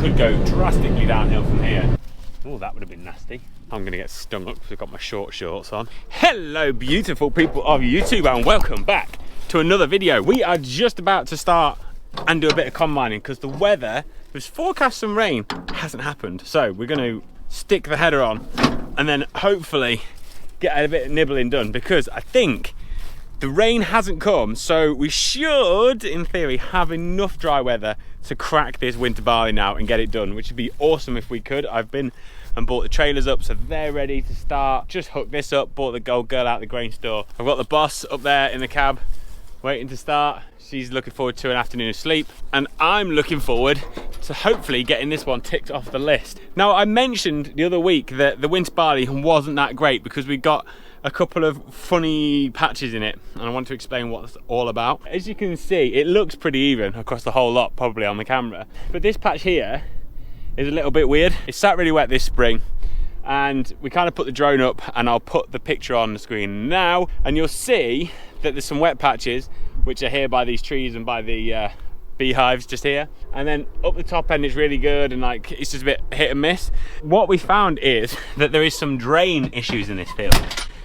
could go drastically downhill from here. Oh, that would have been nasty. I'm gonna get stung up because I've got my short shorts on. Hello, beautiful people of YouTube, and welcome back to another video. We are just about to start and do a bit of combining because the weather was forecast some rain, hasn't happened. So we're gonna stick the header on and then hopefully get a bit of nibbling done, because I think the rain hasn't come, so we should, in theory, have enough dry weather to crack this winter barley now and get it done, which would be awesome if we could. I've been and bought the trailers up, so they're ready to start. Just hooked this up, bought the old girl out of the grain store. I've got the boss up there in the cab waiting to start. She's looking forward to an afternoon of sleep, and I'm looking forward to hopefully getting this one ticked off the list. Now, I mentioned the other week that the winter barley wasn't that great because we got a couple of funny patches in it, and I want to explain what it's all about. As you can see, it looks pretty even across the whole lot, probably on the camera, but this patch here is a little bit weird. It sat really wet this spring, and we kind of put the drone up, and I'll put the picture on the screen now, and you'll see that there's some wet patches which are here by these trees and by the beehives just here, and then up the top end it's really good, and like it's just a bit hit and miss. What we found is that there is some drain issues in this field,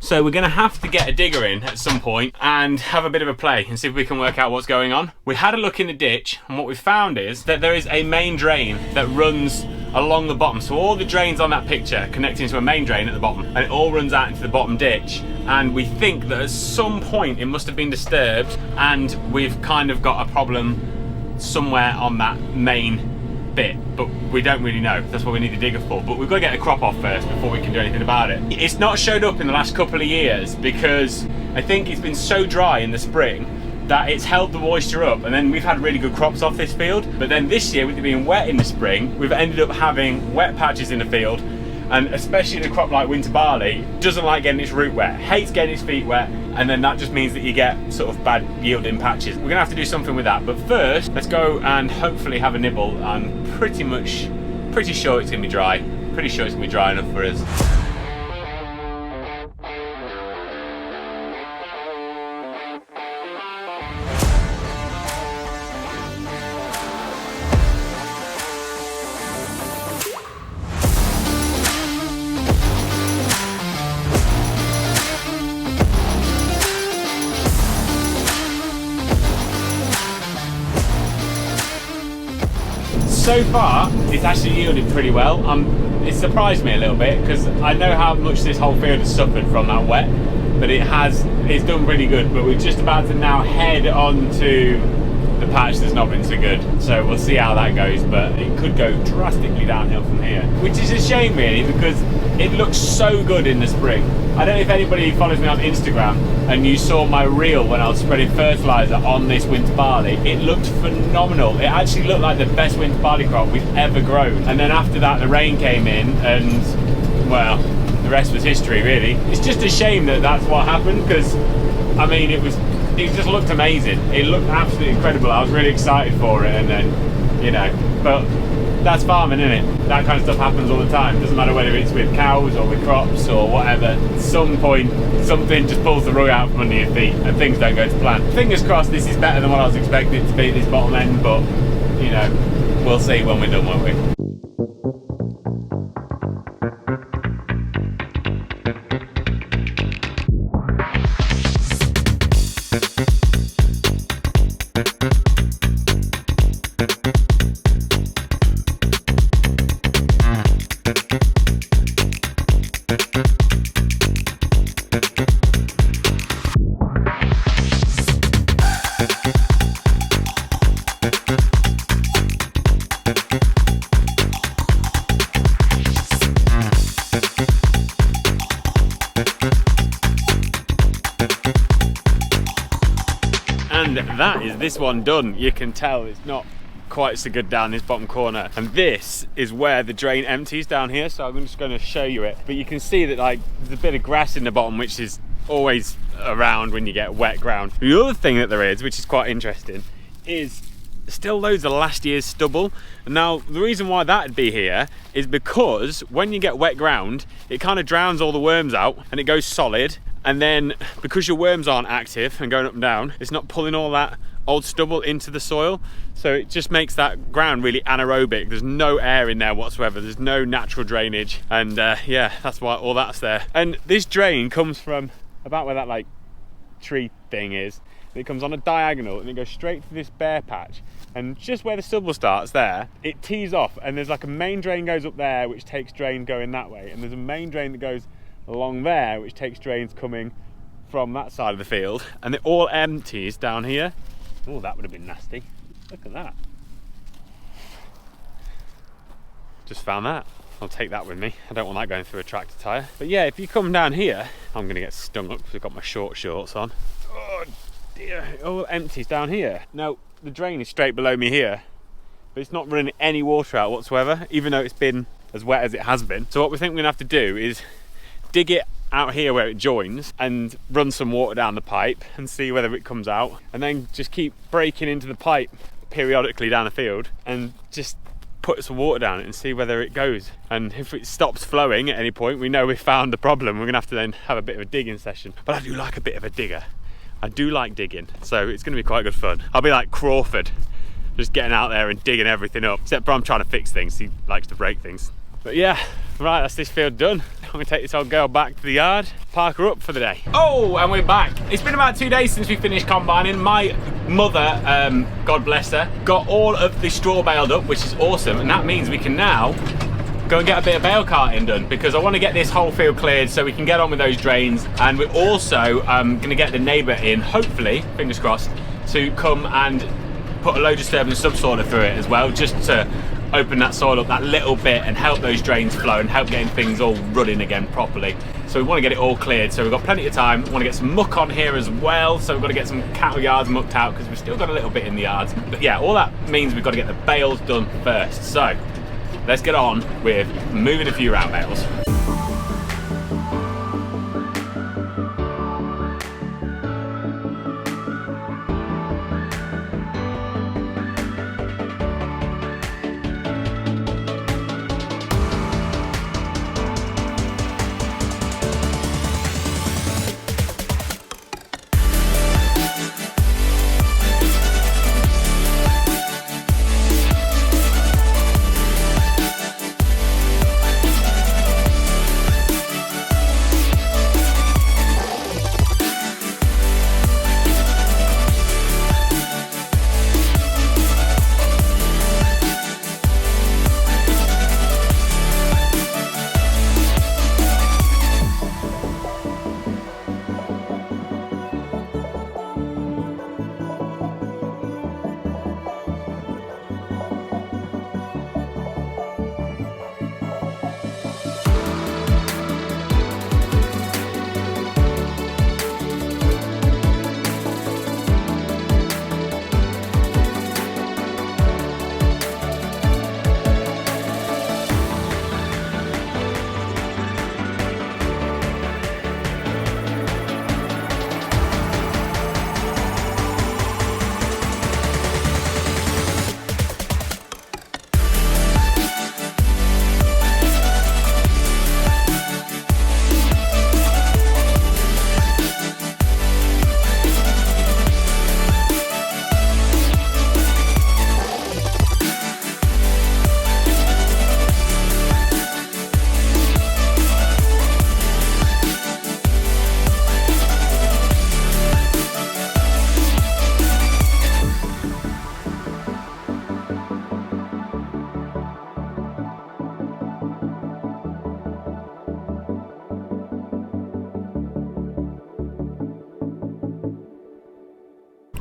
so we're gonna have to get a digger in at some point and have a bit of a play and see if we can work out what's going on. We had a look in the ditch, and what we found is that there is a main drain that runs along the bottom. So all the drains on that picture connect into a main drain at the bottom, and it all runs out into the bottom ditch. And we think that at some point it must have been disturbed, and we've kind of got a problem somewhere on that main bit, but we don't really know. That's what we need a digger for, but we've got to get the crop off first before we can do anything about it. It's not showed up in the last couple of years because I think it's been so dry in the spring that it's held the moisture up, and then we've had really good crops off this field. But then this year, with it being wet in the spring, we've ended up having wet patches in the field, and especially in a crop like winter barley, doesn't like getting its root wet, hates getting its feet wet, and then that just means that you get sort of bad yielding patches. We're gonna have to do something with that, but first, let's go and hopefully have a nibble. I'm pretty sure it's gonna be dry. Pretty sure it's gonna be dry enough for us. So far, it's actually yielded pretty well. It surprised me a little bit because I know how much this whole field has suffered from that wet, but it's done pretty good. But we're just about to now head on to the patch that's not been so good. So we'll see how that goes, but it could go drastically downhill from here, which is a shame really, because it looks so good in the spring. I don't know if anybody follows me on Instagram and you saw my reel when I was spreading fertilizer on this winter barley. It looked phenomenal. It actually looked like the best winter barley crop we've ever grown. And then after that, the rain came in, and well, the rest was history really. It's just a shame that that's what happened, because I mean, it just looked amazing. It looked absolutely incredible. I was really excited for it, and then, you know, but that's farming, isn't it? That kind of stuff happens all the time. Doesn't matter whether it's with cows or with crops or whatever. At some point, something just pulls the rug out from under your feet and things don't go to plan. Fingers crossed this is better than what I was expecting it to be, this bottom end, but, you know, we'll see when we're done, won't we? And that is this one done. You can tell it's not quite so good down this bottom corner, and this is where the drain empties down here, so I'm just going to show you it. But you can see that like there's a bit of grass in the bottom, which is always around when you get wet ground. The other thing that there is, which is quite interesting, is still loads of last year's stubble. And now the reason why that'd be here is because when you get wet ground, it kind of drowns all the worms out and it goes solid, and then because your worms aren't active and going up and down, it's not pulling all that old stubble into the soil, so it just makes that ground really anaerobic. There's no air in there whatsoever, there's no natural drainage, and yeah, that's why all that's there. And this drain comes from about where that like tree thing is, and it comes on a diagonal and it goes straight to this bare patch, and just where the stubble starts there, it tees off, and there's like a main drain goes up there which takes drain going that way, and there's a main drain that goes along there which takes drains coming from that side of the field, and it all empties down here. Oh, that would have been nasty. Look at that. Just found that. I'll take that with me. I don't want that going through a tractor tyre. But yeah, if you come down here, I'm going to get stung up because I've got my short shorts on. Oh dear, it all empties down here. Now, the drain is straight below me here, but it's not running any water out whatsoever, even though it's been as wet as it has been. So what we think we're going to have to do is dig it out here where it joins and run some water down the pipe and see whether it comes out, and then just keep breaking into the pipe periodically down the field and just put some water down it and see whether it goes. And if it stops flowing at any point, we know we've found the problem. We're gonna have to then have a bit of a digging session. But I do like a bit of a digger. I do like digging, so it's gonna be quite good fun. I'll be like Crawford, just getting out there and digging everything up, except for I'm trying to fix things. He likes to break things. But yeah, right, that's this field done. I'm gonna take this old girl back to the yard, park her up for the day. Oh, and we're back. It's been about 2 days since we finished combining. My mother, God bless her, got all of the straw baled up, which is awesome, and that means we can now go and get a bit of bale carting done, because I want to get this whole field cleared so we can get on with those drains. And we're also gonna get the neighbour in, hopefully, fingers crossed, to come and put a low disturbance subsoiler through it as well, just to open that soil up that little bit and help those drains flow and help getting things all running again properly. So we want to get it all cleared, so we've got plenty of time. We want to get some muck on here as well, so we've got to get some cattle yards mucked out because we've still got a little bit in the yards. But yeah, all that means we've got to get the bales done first. So let's get on with moving a few round bales.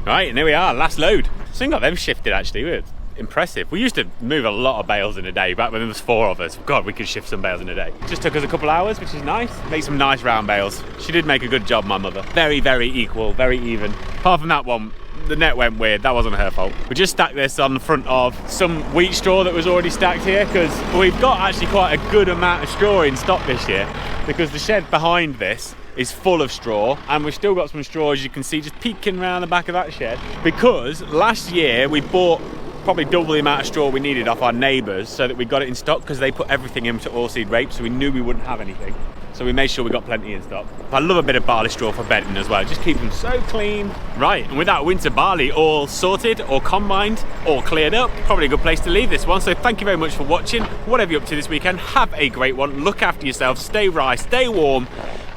Right, and here we are, last load. Soon got them shifted actually, we're impressive. We used to move a lot of bales in a day back when there was 4 of us. God, we could shift some bales in a day. Just took us a couple hours, which is nice. Make some nice round bales. She did make a good job, my mother. Very, very equal, very even. Apart from that one, the net went weird, that wasn't her fault. We just stacked this on the front of some wheat straw that was already stacked here, because we've got actually quite a good amount of straw in stock this year, because the shed behind this is full of straw, and we've still got some straw, as you can see, just peeking around the back of that shed, because last year we bought probably double the amount of straw we needed off our neighbours so that we got it in stock, because they put everything into oilseed rape, so we knew we wouldn't have anything. So we made sure we got plenty in stock. I love a bit of barley straw for bedding as well. Just keep them so clean. Right, and with that winter barley all sorted or combined or cleared up, probably a good place to leave this one. So thank you very much for watching. Whatever you're up to this weekend, have a great one. Look after yourself, stay dry, stay warm,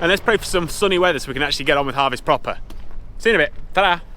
and let's pray for some sunny weather so we can actually get on with harvest proper. See you in a bit. Ta-da!